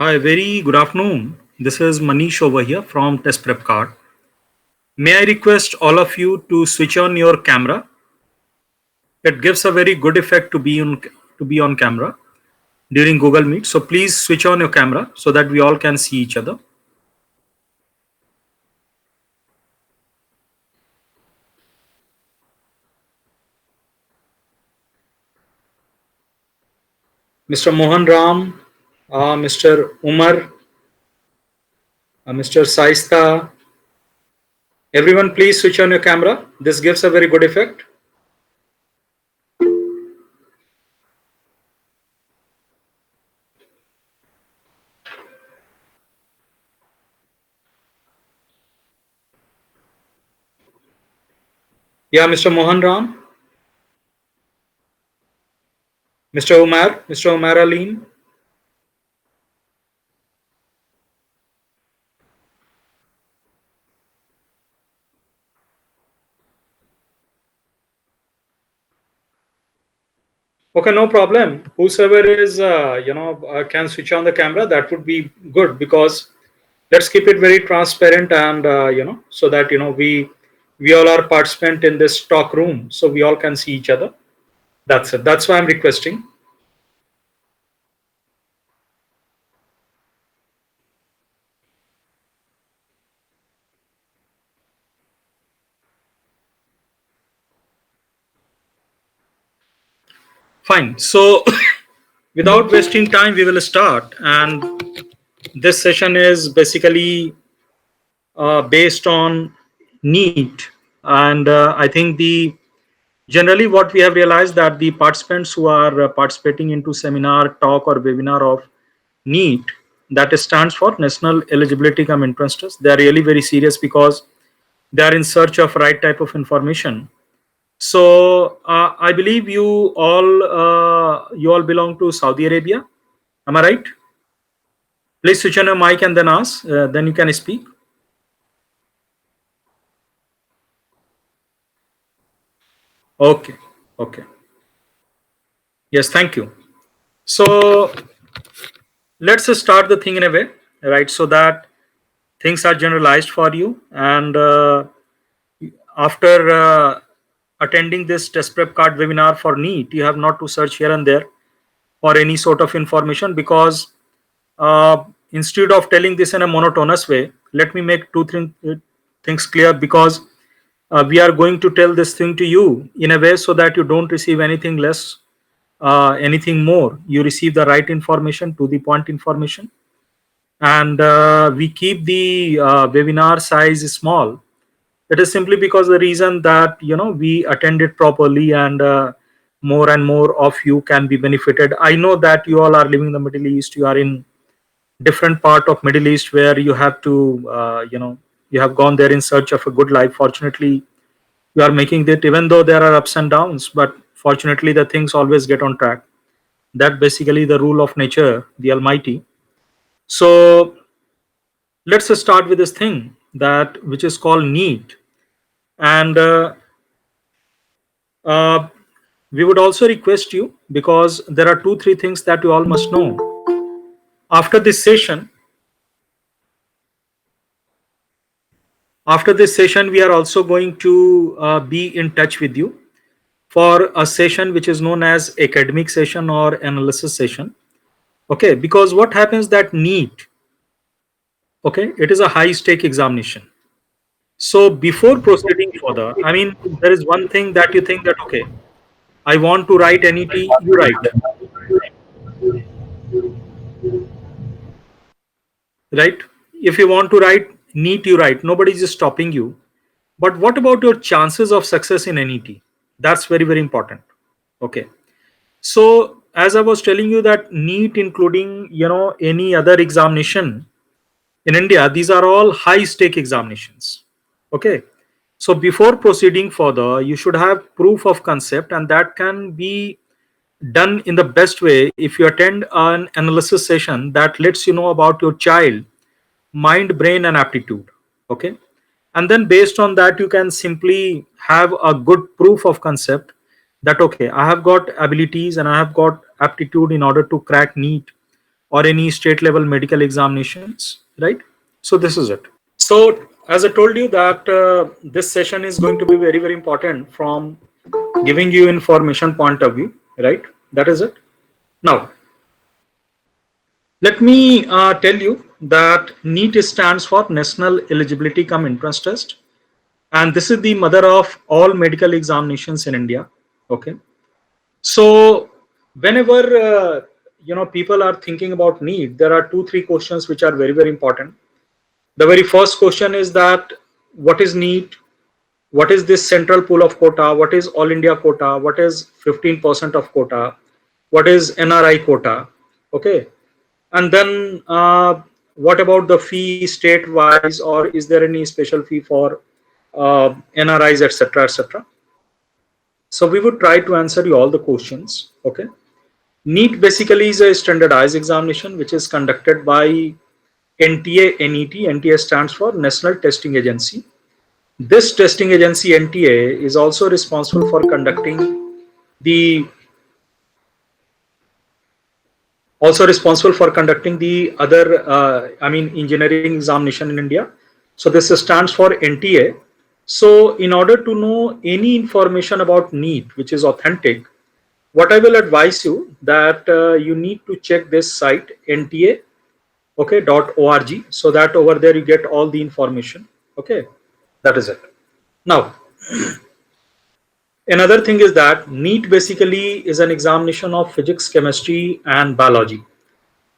Hi, very good afternoon. This is Manish over here from Test Prep Card. May I request all of you to switch on your camera? It gives a very good effect to be on camera during Google Meet. So please switch on your camera so that we all can see each other. Mr. Mohan Ram, Mr. Umar, Mr. Saista, everyone please switch on your camera. This gives a very good effect. Yeah, Mr. Mohan Ram, Mr. Umar Alim. Okay, no problem. Whosoever is, can switch on the camera, that would be good because let's keep it very transparent and, so that, we all are participant in this talk room. So we all can see each other. That's it. That's why I'm requesting. Fine. So without wasting time, we will start. And this session is basically based on NEET. And I think the generally what we have realized that the participants who are participating into seminar, talk or webinar of NEET, that stands for National Eligibility Cum Entrance Test, they are really very serious because they are in search of right type of information. So I believe you all belong to Saudi Arabia. Am I right? Please switch on your mic and then ask. Then you can speak. Okay. Okay. Yes. Thank you. So let's start the thing in a way, right? So that things are generalized for you. And after attending this test prep card webinar for NEET, you have not to search here and there for any sort of information because instead of telling this in a monotonous way, let me make things clear because we are going to tell this thing to you in a way so that you don't receive anything less, anything more. You receive the right information, to the point information, and we keep the webinar size small. It is simply because the reason that we attend it properly and more and more of you can be benefited. I know that you all are living in the Middle East, you are in different part of Middle East where you have to you have gone there in search of a good life. Fortunately, you are making it, even though there are ups and downs, but fortunately the things always get on track. That basically the rule of nature, the Almighty. So let's start with this thing that which is called NEET. And uh, we would also request you, because there are two three things that you all must know after this session. After this session, we are also going to be in touch with you for a session which is known as academic session or analysis session. Okay, because what happens that NEET, okay, it is a high stake examination. So before proceeding further, I mean, there is one thing that you think that, okay, I want to write NET, you write, right? If you want to write NEET, you write. Nobody is stopping you. But what about your chances of success in NET? That's very, very important. Okay. So as I was telling you that NEET, including any other examination in India, these are all high stake examinations. Okay. So before proceeding further, you should have proof of concept, and that can be done in the best way if you attend an analysis session that lets you know about your child mind, brain and aptitude. Okay, and then based on that you can simply have a good proof of concept that, okay, I have got abilities and I have got aptitude in order to crack NEET, or any state level medical examinations, right? So this is it. So as I told you that this session is going to be very very important from giving you information point of view, right? That is it. Now let me tell you that NEET stands for National Eligibility Cum Entrance Test, and this is the mother of all medical examinations in India. Okay, so whenever people are thinking about NEET, there are 2 3 questions which are very very important. The very first question is that what is NEET? What is this central pool of quota? What is all India quota? What is 15% of quota? What is NRI quota? Okay, and then what about the fee state wise, or is there any special fee for NRIs, etc., etc.? So we would try to answer you all the questions. Okay, NEET basically is a standardized examination which is conducted by NTA NET. NTA stands for National Testing Agency. This testing agency NTA is also responsible for conducting the other engineering examination in India. So this stands for NTA. So in order to know any information about NEET which is authentic, what I will advise you that you need to check this site NTA, okay, .org, so that over there you get all the information. Okay, that is it. Now another thing is that NEET basically is an examination of physics, chemistry, and biology.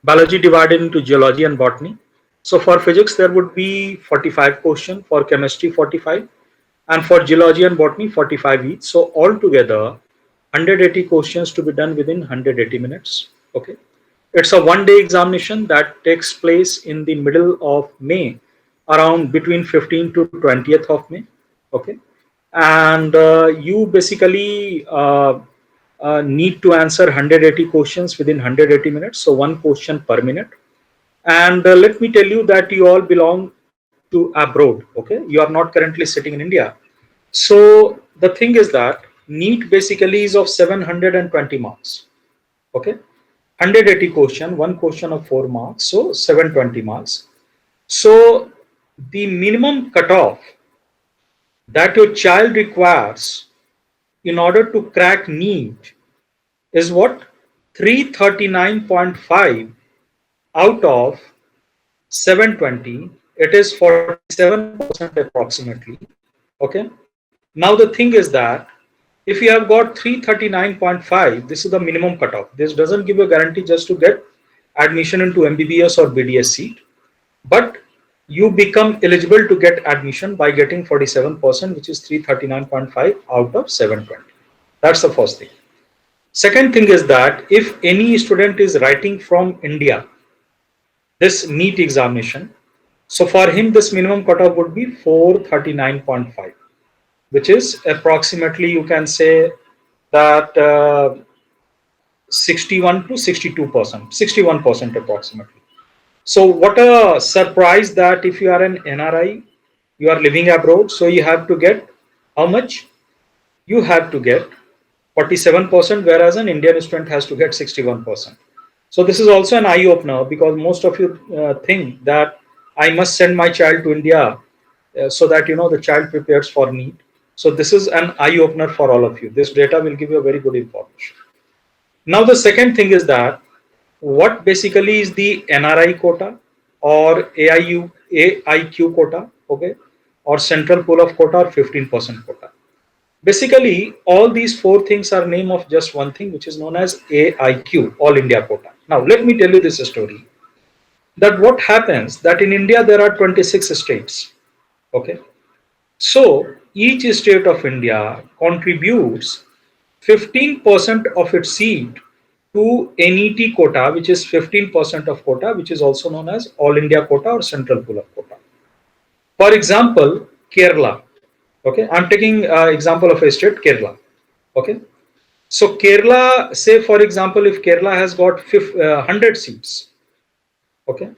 Biology divided into geology and botany. So for physics, there would be 45 questions, for chemistry 45, and for geology and botany 45 each. So altogether 180 questions to be done within 180 minutes. Okay, it's a one-day examination that takes place in the middle of May, around between 15th to 20th of May. Okay, and you basically need to answer 180 questions within 180 minutes, so one question per minute. And let me tell you that you all belong to abroad. Okay, you are not currently sitting in India. So the thing is that NEET basically is of 720 marks. Okay, 180 question, one question of 4 marks, so 720 marks. So the minimum cutoff that your child requires in order to crack NEET is what? 339.5 out of 720. It is 47% approximately. Okay, now the thing is that if you have got 339.5, this is the minimum cutoff. This doesn't give you a guarantee just to get admission into MBBS or BDS seat, but you become eligible to get admission by getting 47%, which is 339.5 out of 720. That's the first thing. Second thing is that if any student is writing from India, this NEET examination, so for him this minimum cutoff would be 439.5, which is approximately, you can say that 61 to 62%, 61% approximately. So what a surprise that if you are an NRI, you are living abroad, so you have to get how much? You have to get 47%, whereas an Indian student has to get 61%. So this is also an eye opener, because most of you think that I must send my child to India so that the child prepares for NEET. So this is an eye opener for all of you. This data will give you a very good information. Now the second thing is that what basically is the NRI quota or AIQ quota, okay, or central pool of quota or 15% quota. Basically, all these 4 things are name of just one thing, which is known as AIQ, All India Quota. Now, let me tell you this story. That what happens that in India there are 26 states. Okay, so each state of India contributes 15% of its seat to NET quota, which is 15% of quota, which is also known as All India Quota or Central Pool of Quota. For example, Kerala. Okay, I'm taking example of a state, Kerala. Okay, so Kerala, say for example, if Kerala has got 100 seats, okay,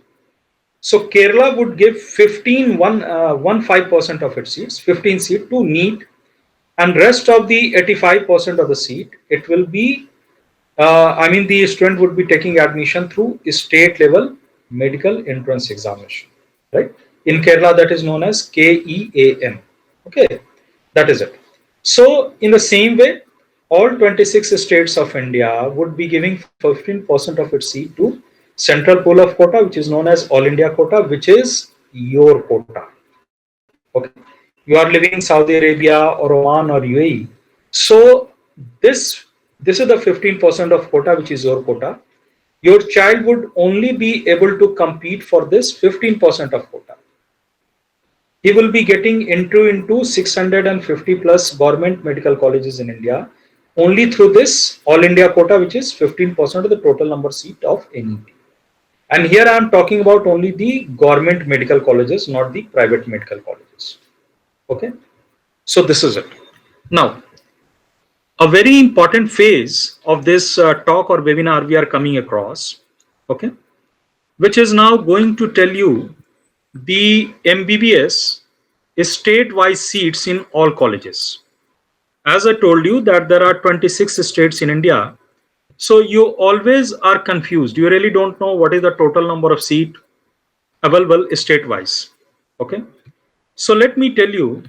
so Kerala would give 15% of its seats, 15 seat to NEET, and rest of the 85% of the seat, it will be I mean, the student would be taking admission through state level medical entrance examination, right? In Kerala, that is known as KEAM. Okay, that is it. So, in the same way, all 26 states of India would be giving 15% of its seat to central pool of quota, which is known as All India quota, which is your quota. Okay, you are living in Saudi Arabia or Oman or UAE. So this is the 15% of quota, which is your quota. Your child would only be able to compete for this 15% of quota. He will be getting entry into 650 plus government medical colleges in India only through this All India quota, which is 15% of the total number seat of NET. And here I am talking about only the government medical colleges, not the private medical colleges. Okay, so this is it. Now, a very important phase of this talk or webinar we are coming across, okay, which is now going to tell you the MBBS state-wise seats in all colleges. As I told you that there are 26 states in India, so you always are confused. You really don't know what is the total number of seat available state-wise. Okay, so let me tell you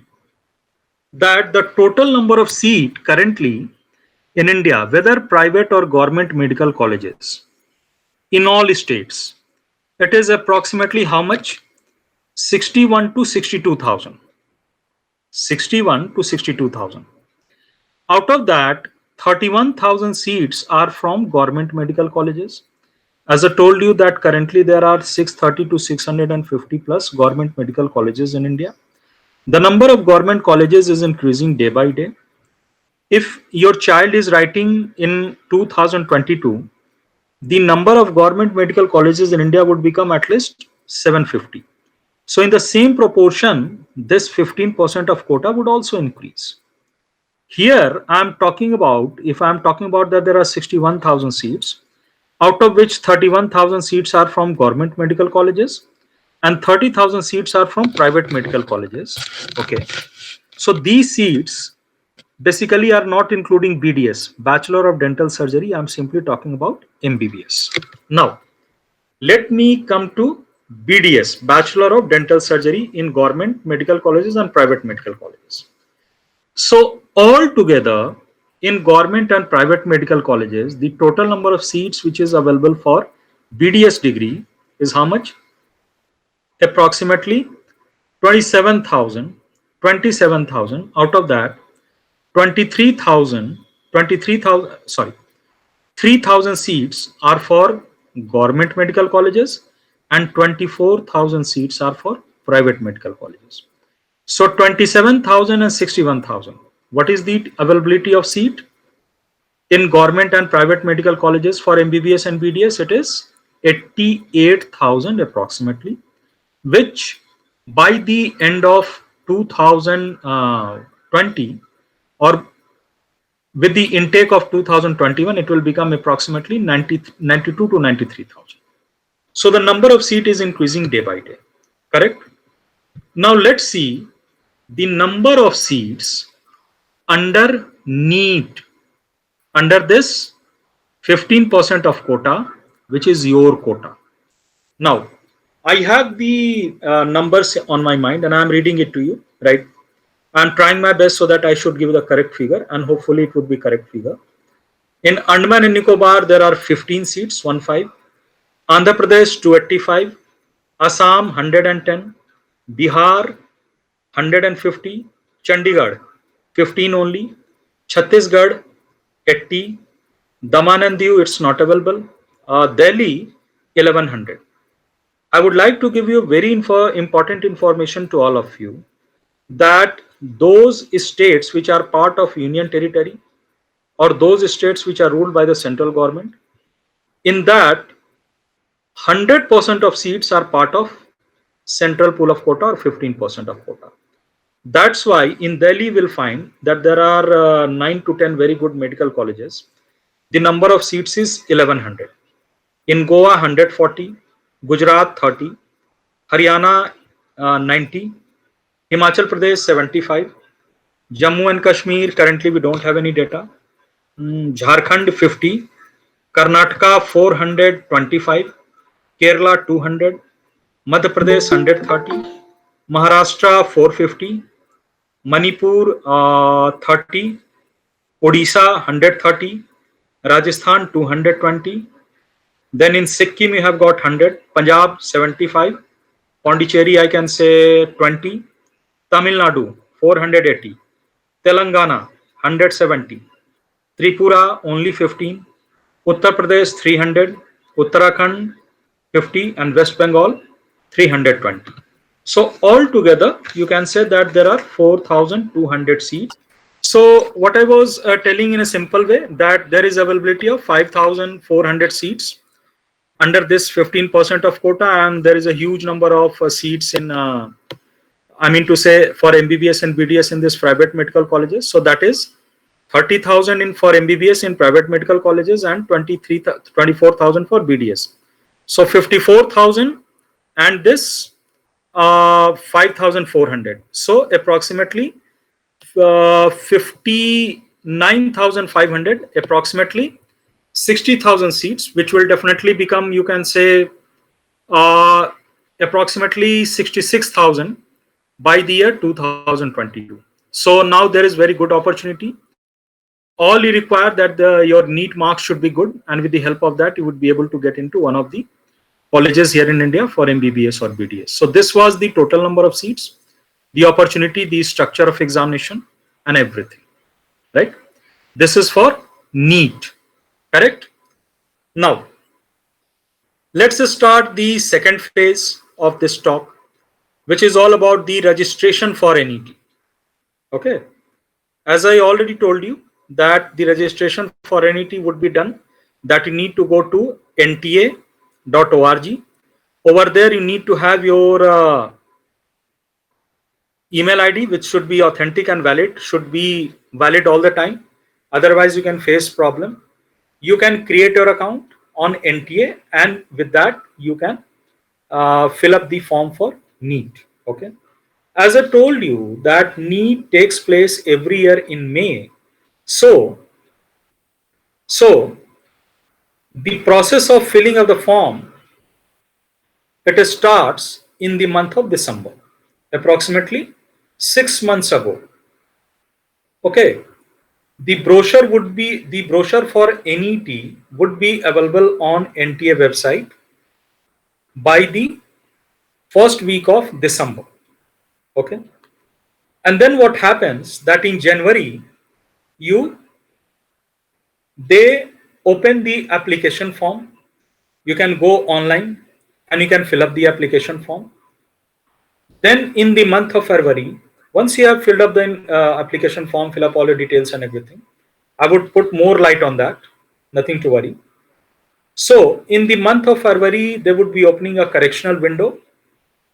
that the total number of seat currently in India, whether private or government medical colleges, in all states, it is approximately how much? 61 to 62,000. 61 to 62,000. Out of that, 31,000 seats are from government medical colleges. As I told you that currently there are 630 to 650 plus government medical colleges in India. The number of government colleges is increasing day by day. If your child is writing in 2022, the number of government medical colleges in India would become at least 750. So in the same proportion, this 15% of quota would also increase. Here I am talking about, if I am talking about that there are 61,000 seats, out of which 31,000 seats are from government medical colleges and 30,000 seats are from private medical colleges. Okay. So these seats basically are not including BDS, Bachelor of Dental Surgery. I'm simply talking about MBBS. Now, let me come to BDS, Bachelor of Dental Surgery in government medical colleges and private medical colleges. So altogether in government and private medical colleges, the total number of seats which is available for BDS degree is how much? Approximately 27,000. 27,000. Out of that, 23,000, sorry, 3,000 seats are for government medical colleges and 24,000 seats are for private medical colleges. So 27,000 and 61,000. What is the availability of seat in government and private medical colleges for MBBS and BDS? It is 88,000 approximately, which by the end of 2020 or with the intake of 2021, it will become approximately 92 to 93,000. So the number of seat is increasing day by day, correct? Now let's see the number of seats under NEET, under this 15% of quota, which is your quota. Now, I have the numbers on my mind and I'm reading it to you, right? I'm trying my best so that I should give the correct figure and hopefully it would be correct figure. In Andaman and Nicobar, there are 15 seats, 15. Andhra Pradesh, 285. Assam, 110. Bihar, 150. Chandigarh, 15 only. Chhattisgarh, 80. Daman and Diu, it's not available. Delhi, 1100. I would like to give you very important information to all of you that those states which are part of union territory or those states which are ruled by the central government, in that 100% of seats are part of central pool of quota or 15% of quota. That's why in Delhi we'll find that there are 9 to 10 very good medical colleges. The number of seats is 1100. In Goa, 140. Gujarat, 30. Haryana, 90. Himachal Pradesh, 75. Jammu and Kashmir, currently we don't have any data. Jharkhand, 50. Karnataka 425, Kerala 200, Madhya Pradesh 130, Maharashtra 450, Manipur 30, Odisha 130, Rajasthan 220. Then in Sikkim you have got 100, Punjab 75, Pondicherry I can say 20, Tamil Nadu 480, Telangana 170, Tripura only 15, Uttar Pradesh 300, Uttarakhand 50, and West Bengal 320. So altogether, you can say that there are 4,200 seats. So what I was telling in a simple way, that there is availability of 5,400 seats under this 15% of quota, and there is a huge number of seats in I mean to say for MBBS and BDS in these private medical colleges. So that is 30,000 in for MBBS in private medical colleges and 24,000 for BDS. So 54,000 and this 5,400. So approximately 59,500, approximately 60,000 seats, which will definitely become, you can say, uh, approximately 66,000 by the year 2022. So now there is very good opportunity. All you require that your NEET marks should be good, and with the help of that, you would be able to get into one of the colleges here in India for MBBS or BDS. So this was the total number of seats, the opportunity, the structure of examination, and everything. Right? This is for NEET. Correct? Now, let's start the second phase of this talk, which is all about the registration for NET. Okay. As I already told you that the registration for NET would be done, that you need to go to nta.org. Over there, you need to have your email ID, which should be authentic and valid, should be valid all the time. Otherwise, you can face problem. You can create your account on NTA, and with that, you can fill up the form for NEET. Okay. As I told you that NEET takes place every year in May. So the process of filling of the form, it starts in the month of December, approximately 6 months ago. Okay. The brochure for NET would be available on NTA website by the first week of December. Okay. And then what happens that in January, they open the application form. You can go online and you can fill up the application form. Then in the month of February, once you have filled up the application form, fill up all the details and everything, I would put more light on that, nothing to worry. So in the month of February, they would be opening a correctional window.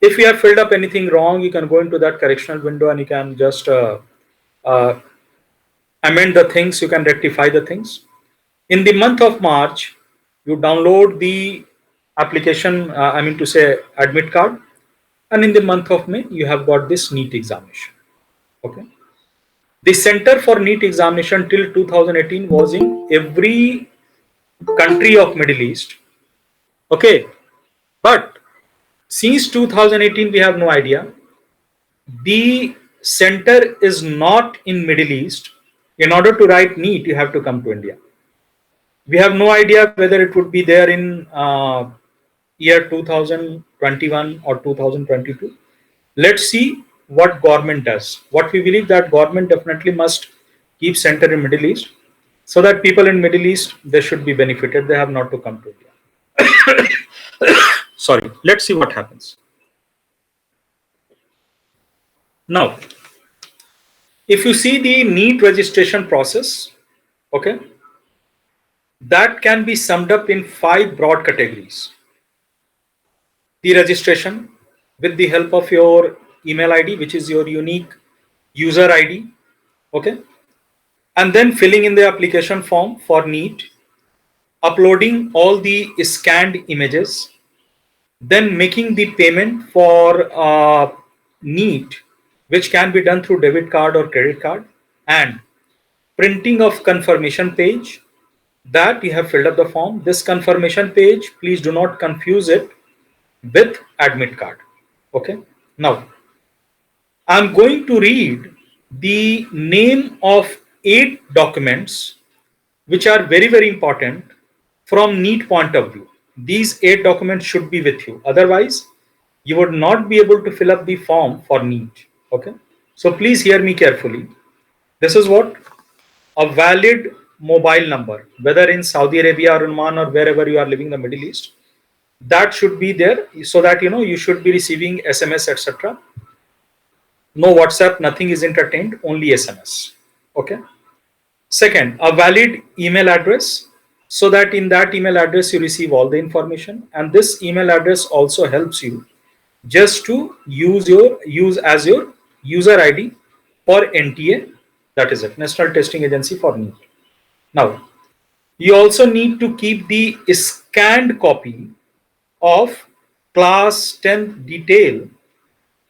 If you have filled up anything wrong, you can go into that correctional window and you can just amend the things, you can rectify the things. In the month of March, you download the application, I mean to say admit card, and in the month of May, you have got this NEET examination. Okay. The center for NEET examination till 2018 was in every country of Middle East. Okay. But since 2018, we have no idea. The center is not in Middle East. In order to write NEET, you have to come to India. We have no idea whether it would be there in year 2021 or 2022. Let's see what government does. What we believe that government definitely must keep center in Middle East, so that people in Middle East, they should be benefited. They have not to come to India. Sorry. Let's see what happens. Now, if you see the NEET registration process, okay, that can be summed up in 5 broad categories. The registration with the help of your email ID, which is your unique user ID, okay, and then filling in the application form for NEET, uploading all the scanned images, then making the payment for NEET, which can be done through debit card or credit card, and printing of confirmation page, that you have filled up the form. This confirmation page, please do not confuse it with admit card. Okay. Now, I'm going to read the name of 8 documents which are very, very important from NEET point of view. These 8 documents should be with you. Otherwise, you would not be able to fill up the form for NEET. Okay. So please hear me carefully. This is what a valid mobile number, whether in Saudi Arabia or Oman or wherever you are living in the Middle East, that should be there, so that you should be receiving SMS, etc. No WhatsApp, nothing is entertained, only SMS. Okay. Second, a valid email address, so that in that email address you receive all the information, and this email address also helps you just to use as your user ID for NTA, that is it, National Testing Agency for NEET. Now, you also need to keep the scanned copy of class 10th detail,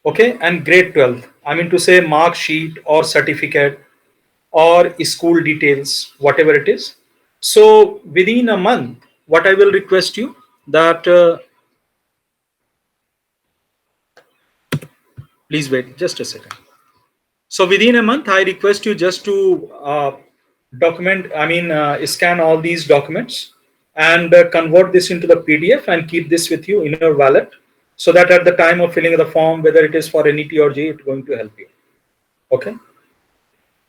okay, and grade 12th. I mean to say mark sheet or certificate or school details, whatever it is. So within a month, what I will request you that please wait just a second. So within a month, I request you just to scan all these documents and convert this into the PDF and keep this with you in your wallet, so that at the time of filling the form, whether it is for NET or JEE, it's going to help you. Okay.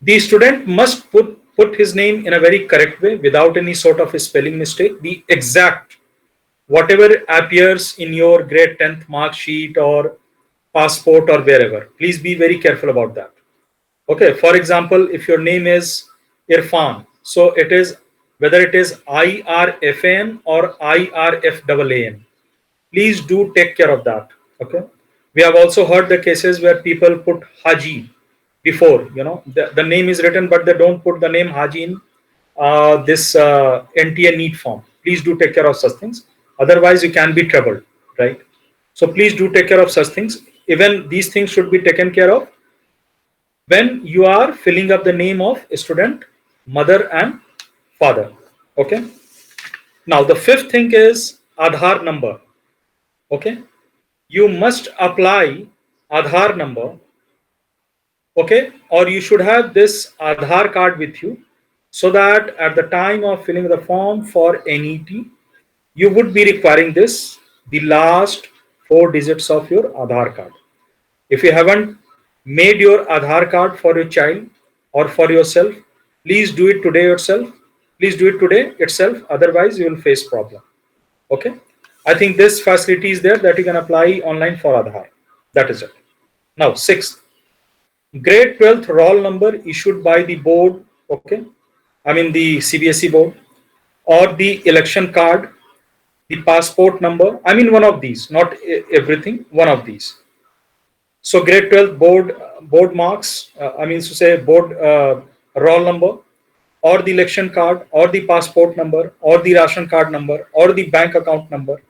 The student must put his name in a very correct way without any sort of a spelling mistake. The exact whatever appears in your grade 10th mark sheet or passport or wherever, please be very careful about that. Okay, for example, if your name is Irfan, so it is, whether it is IRFAN or IRFAAN, please do take care of that. Okay, we have also heard the cases where people put Haji before, the name is written, but they don't put the name Haji in this NTA NEET form. Please do take care of such things, otherwise you can be troubled, right? So please do take care of such things. Even these things should be taken care of when you are filling up the name of a student, mother and father. Okay. Now the fifth thing is Aadhaar number. Okay. You must apply Aadhaar number. Okay. Or you should have this Aadhaar card with you, so that at the time of filling the form for NET, you would be requiring this, the last 4 digits of your Aadhaar card. If you haven't made your Aadhaar card for your child or for yourself, please do it today yourself. Please do it today itself. Otherwise, you will face problem. Okay. I think this facility is there that you can apply online for Aadhaar. That is it. Now, sixth, grade 12th roll number issued by the board. Okay. I mean the CBSE board, or the election card, the passport number. I mean one of these, not everything, one of these. So grade 12 board marks, board roll number, or the election card, or the passport number, or the ration card number, or the bank account number,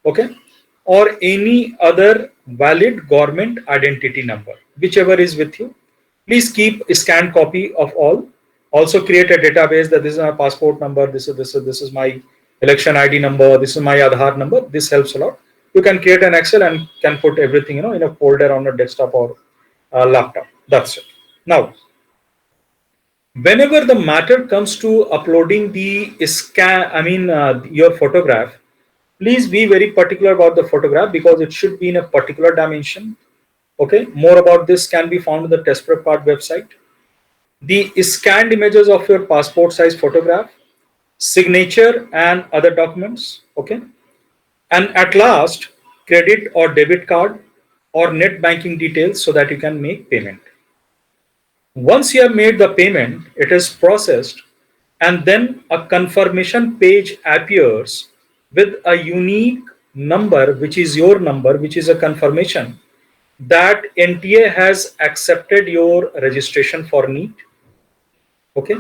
okay, or any other valid government identity number, whichever is with you. Please keep a scanned copy of all. Also create a database that this is my passport number, this is my election ID number, this is my Aadhaar number. This helps a lot. You can create an Excel and can put everything in a folder on a desktop or a laptop. That's it. Now, whenever the matter comes to uploading the your photograph, please be very particular about the photograph, because it should be in a particular dimension. Okay, more about this can be found in the test prep card website. The scanned images of your passport size photograph, signature and other documents. Okay, and at last, credit or debit card or net banking details, so that you can make payment. Once you have made the payment, it is processed, and then a confirmation page appears with a unique number, which is your number, which is a confirmation that NTA has accepted your registration for NEET. Okay,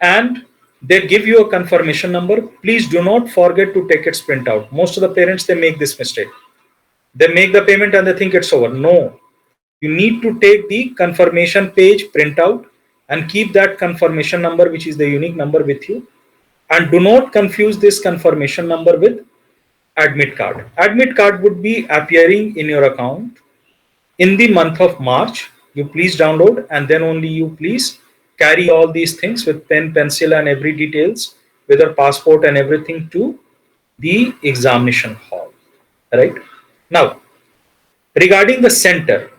and they give you a confirmation number. Please do not forget to take its printout. Most of the parents, they make this mistake. They make the payment and they think it's over. No, you need to take the confirmation page printout and keep that confirmation number, which is the unique number, with you. And do not confuse this confirmation number with admit card. Admit card would be appearing in your account in the month of March. You please download, and then only you please carry all these things with pen, pencil, and every details with your passport and everything to the examination hall. Right now, regarding the center,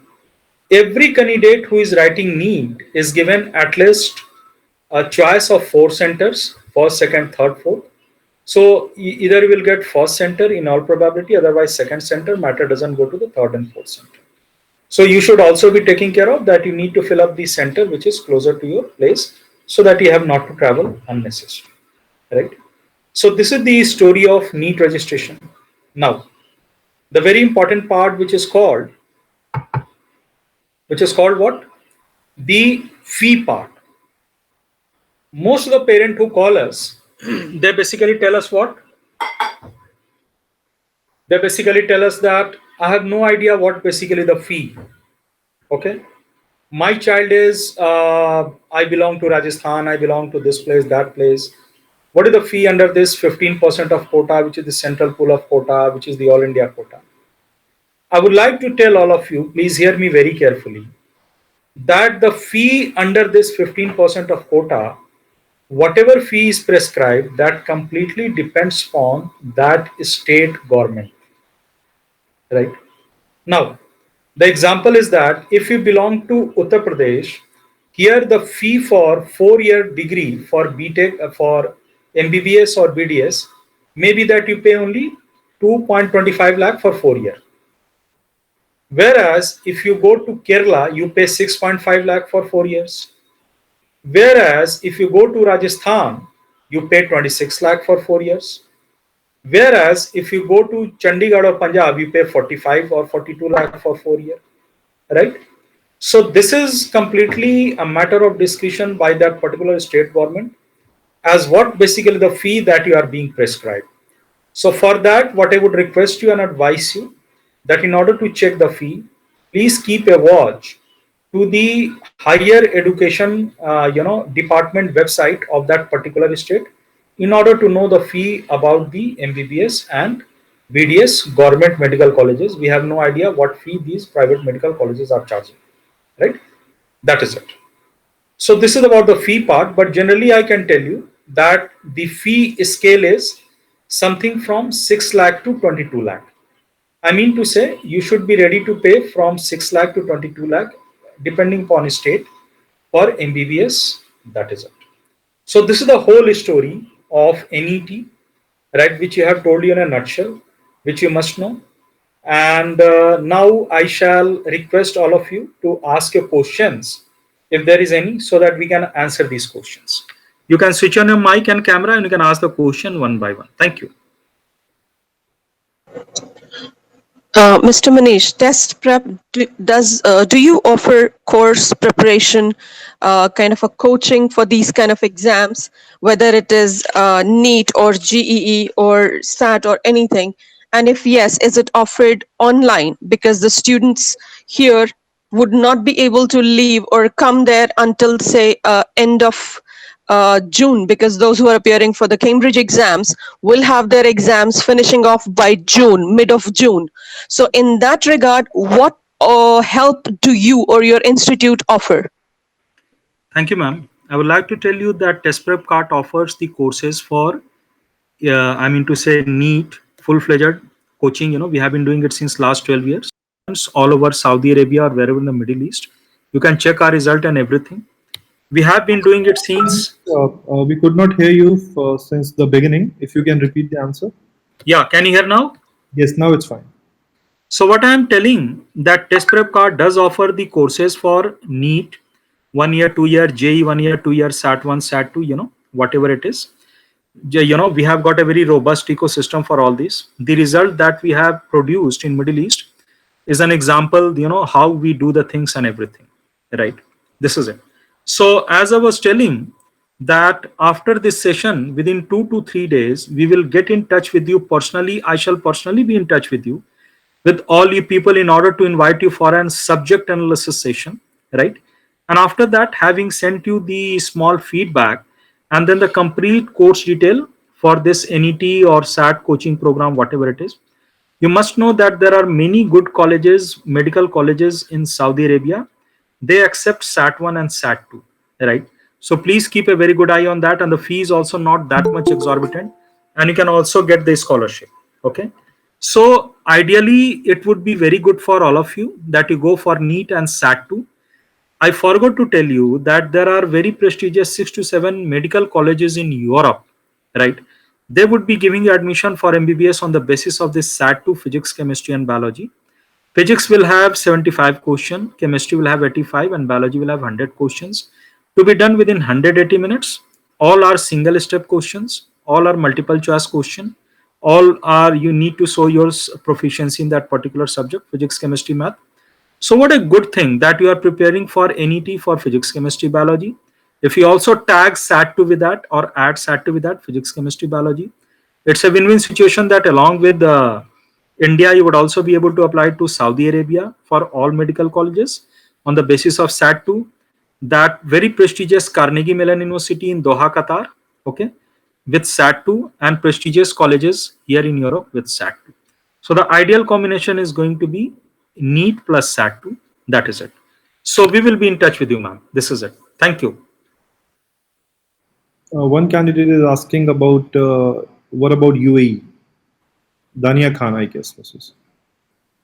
every candidate who is writing NEET is given at least a choice of 4 centers: first, second, third, fourth. So either you will get first center in all probability, otherwise second center. Matter doesn't go to the third and fourth center. So you should also be taking care of that. You need to fill up the center which is closer to your place, so that you have not to travel unnecessarily. Right. So this is the story of NEET registration. Now, the very important part, which is called what? The fee part. Most of the parents who call us, they basically tell us what? They basically tell us that I have no idea what basically the fee. Okay. My child is, I belong to Rajasthan, I belong to this place, that place. What is the fee under this 15% of quota, which is the central pool of quota, which is the all India quota? I would like to tell all of you, please hear me very carefully, that the fee under this 15% of quota, whatever fee is prescribed, that completely depends on that state government. Right. Now, the example is that if you belong to Uttar Pradesh, here the fee for 4-year degree for BTech, for MBBS or BDS, maybe that you pay only 2.25 lakh for 4 year. Whereas if you go to Kerala, you pay 6.5 lakh for 4 years. Whereas if you go to Rajasthan, you pay 26 lakh for 4 years. Whereas if you go to Chandigarh or Punjab, you pay 45 or 42 lakh for 4 year. Right? So this is completely a matter of discussion by that particular state government as what basically the fee that you are being prescribed. So for that, what I would request you and advise you, that in order to check the fee, please keep a watch to the higher education department website of that particular state, in order to know the fee about the MBBS and BDS government medical colleges. We have no idea what fee these private medical colleges are charging. Right? That is it. So this is about the fee part, but generally I can tell you that the fee scale is something from 6 lakh to 22 lakh. I mean to say, you should be ready to pay from 6 lakh to 22 lakh, depending upon state, for MBBS. That is it. So this is the whole story of NET, right, which you have told you in a nutshell, which you must know. And now I shall request all of you to ask your questions, if there is any, so that we can answer these questions. You can switch on your mic and camera and you can ask the question one by one. Thank you. Mr. Manish, test prep, do you offer course preparation, kind of a coaching for these kind of exams, whether it is NEET or GEE or SAT or anything? And if yes, is it offered online? Because the students here would not be able to leave or come there until, say, end of June, because those who are appearing for the Cambridge exams will have their exams finishing off by June, mid of June. So in that regard, what help do you or your institute offer? Thank you, ma'am. I would like to tell you that Test Prep Cart offers the courses for, I mean to say, NEET, full-fledged coaching. We have been doing it since last 12 years. All over Saudi Arabia or wherever in the Middle East. You can check our result and everything. We have been doing it since. We could not hear you since the beginning. If you can repeat the answer. Yeah, can you hear now? Yes, now it's fine. So what I am telling, that Test Prep Card does offer the courses for NEET, 1 year, 2 year, JEE 1 year, 2 year, SAT 1, SAT 2, whatever it is. We have got a very robust ecosystem for all these. The result that we have produced in Middle East is an example, how we do the things and everything, right? This is it. So as I was telling, that after this session, within 2 to 3 days, we will get in touch with you personally. I shall personally be in touch with you, with all you people, in order to invite you for an subject analysis session, right? And after that, having sent you the small feedback, and then the complete course detail for this NET or SAT coaching program, whatever it is. You must know that there are many good colleges, medical colleges in Saudi Arabia. They accept SAT 1 and SAT 2, right? So please keep a very good eye on that. And the fee is also not that much exorbitant. And you can also get the scholarship. Okay. So ideally, it would be very good for all of you that you go for NEET and SAT 2. I forgot to tell you that there are very prestigious 6 to 7 medical colleges in Europe, right? They would be giving you admission for MBBS on the basis of this SAT 2 physics, chemistry, and biology. Physics will have 75 questions, chemistry will have 85, and biology will have 100 questions to be done within 180 minutes. All are single step questions, all are multiple choice question, all are you need to show your proficiency in that particular subject, physics, chemistry, math. So what a good thing that you are preparing for NET for physics, chemistry, biology. If you also tag SAT2 with that or add SAT2 with that, physics, chemistry, biology, it's a win-win situation that along with India, you would also be able to apply to Saudi Arabia for all medical colleges on the basis of SAT2. That very prestigious Carnegie Mellon University in Doha, Qatar, okay, with SAT2, and prestigious colleges here in Europe with SAT2. So the ideal combination is going to be NEET plus SAT2. That is it. So we will be in touch with you, ma'am. This is it. Thank you. One candidate is asking about what about UAE? Dania Khan, I guess this is.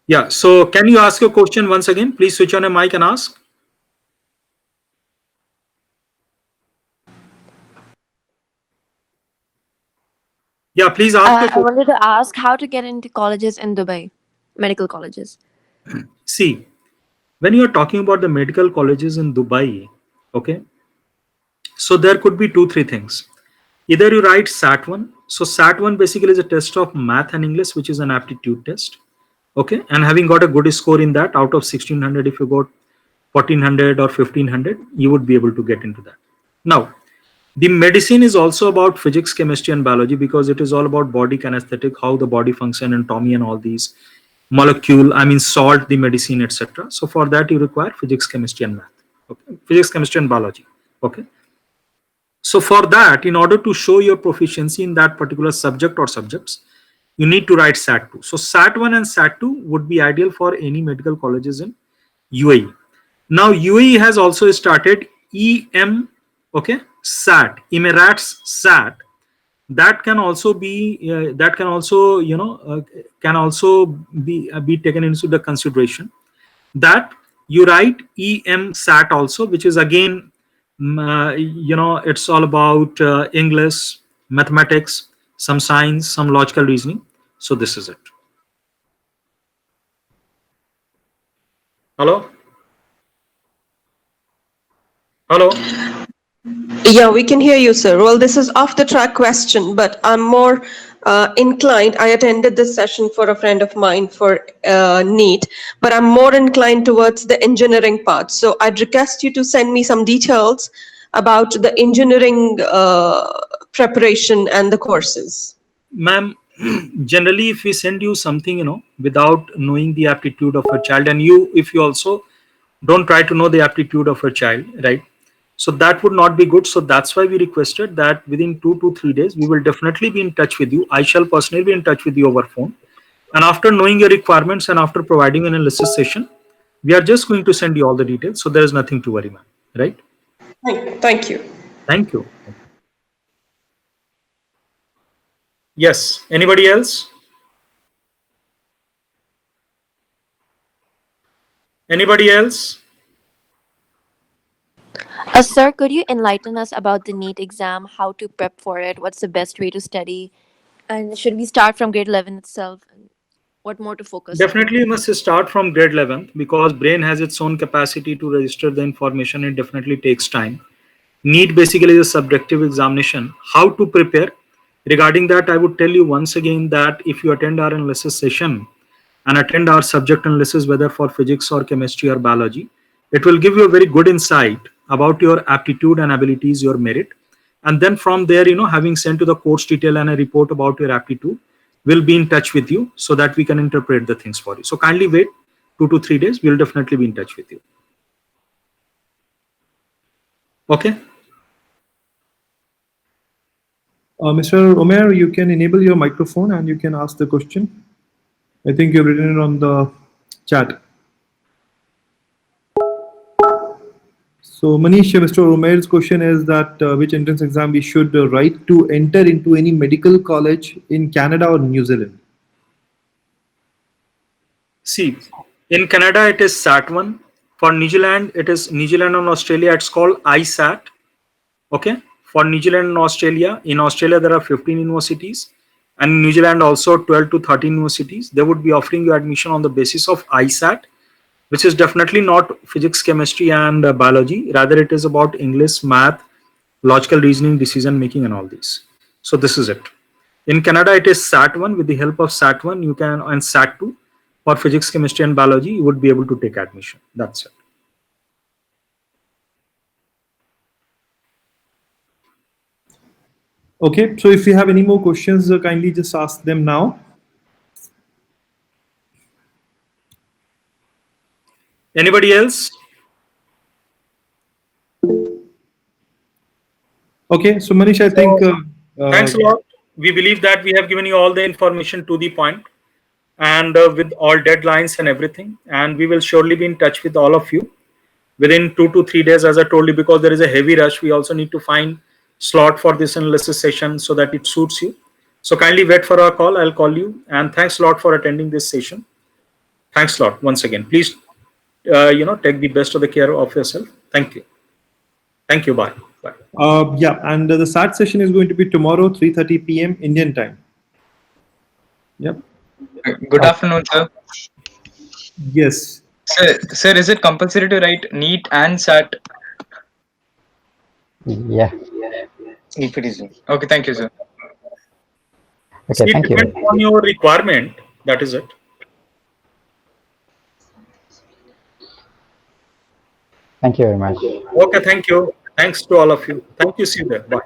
Yeah. So can you ask your question once again? Please switch on a mic and ask. Yeah, please ask your I question. wanted to ask how to get into colleges in Dubai, medical colleges. See, when you are talking about the medical colleges in Dubai, okay, so there could be 2 3 things. Either you write SAT1. So SAT1 basically is a test of math and English, which is an aptitude test. Okay, and having got a good score in that, out of 1600, if you got 1400 or 1500, you would be able to get into that. Now, the medicine is also about physics, chemistry, and biology, because it is all about body kinesthetic, how the body function, anatomy, and all these molecule, I mean salt, the medicine, etc. So for that you require physics, chemistry, and math. Okay, physics, chemistry, and biology. Okay. So for that, in order to show your proficiency in that particular subject or subjects, you need to write SAT2. So SAT1 and SAT2 would be ideal for any medical colleges in UAE. Now UAE has also started EM, okay, SAT, Emirates SAT. That can also be that can also can also be taken into the consideration, that you write EM SAT also, which is again it's all about English, mathematics, some science, some logical reasoning. So this is it. Hello. Hello. Yeah, we can hear you, sir. Well, this is off the track question, but I'm more inclined. I attended this session for a friend of mine for NEET, but I'm more inclined towards the engineering part. So I'd request you to send me some details about the engineering preparation and the courses. Ma'am, generally if we send you something, without knowing the aptitude of a child, and if you also don't try to know the aptitude of a child, right? So that would not be good. So that's why we requested that within 2 to 3 days, we will definitely be in touch with you. I shall personally be in touch with you over phone. And after knowing your requirements and after providing an analysis session, we are just going to send you all the details. So there is nothing to worry, ma'am. Right? Thank you. Thank you. Yes. Anybody else? Anybody else? Sir, could you enlighten us about the NEET exam, how to prep for it, what's the best way to study, and should we start from grade 11 itself? What more to focus on? Definitely, you must start from grade 11, because brain has its own capacity to register the information. It definitely takes time. NEET basically is a subjective examination. How to prepare? Regarding that, I would tell you once again that if you attend our analysis session and attend our subject analysis, whether for physics or chemistry or biology, it will give you a very good insight about your aptitude and abilities, your merit. And then from there, having sent to the course detail and a report about your aptitude, we'll be in touch with you so that we can interpret the things for you. So kindly wait 2 to 3 days. We'll definitely be in touch with you. Okay. Mr. Omer, you can enable your microphone and you can ask the question. I think you've written it on the chat. So Manish, Mr. Omer's question is that which entrance exam we should write to enter into any medical college in Canada or New Zealand? See, in Canada it is SAT1. For New Zealand, it is New Zealand and Australia. It's called ISAT. Okay. For New Zealand and Australia, in Australia there are 15 universities, and in New Zealand also 12 to 13 universities. They would be offering you admission on the basis of ISAT, which is definitely not physics, chemistry, and biology. Rather, it is about English, math, logical reasoning, decision making, and all these. So this is it. In Canada, it is SAT1. With the help of SAT1, you can, and SAT2 for physics, chemistry, and biology, you would be able to take admission. That's it. Okay, so if you have any more questions, kindly just ask them now. Anybody else? Okay, so Manish, I think. Thanks a lot. We believe that we have given you all the information to the point, and with all deadlines and everything. And we will surely be in touch with all of you within 2 to 3 days, as I told you, because there is a heavy rush. We also need to find slot for this analysis session so that it suits you. So kindly wait for our call. I'll call you. And thanks a lot for attending this session. Thanks a lot once again. Please, take the best of the care of yourself. Thank you. Thank you. Bye. Bye. Yeah, and the SAT session is going to be tomorrow, 3:30 p.m. Indian time. Yep. Good afternoon, sir. Yes. Sir, is it compulsory to write NEET and SAT? Yeah. If it is. Okay, thank you, sir. Okay, See, thank it you. depends on your requirement. That is it. Thank you very much. Okay, thank you. Thanks to all of you. Thank you. See you there. Bye.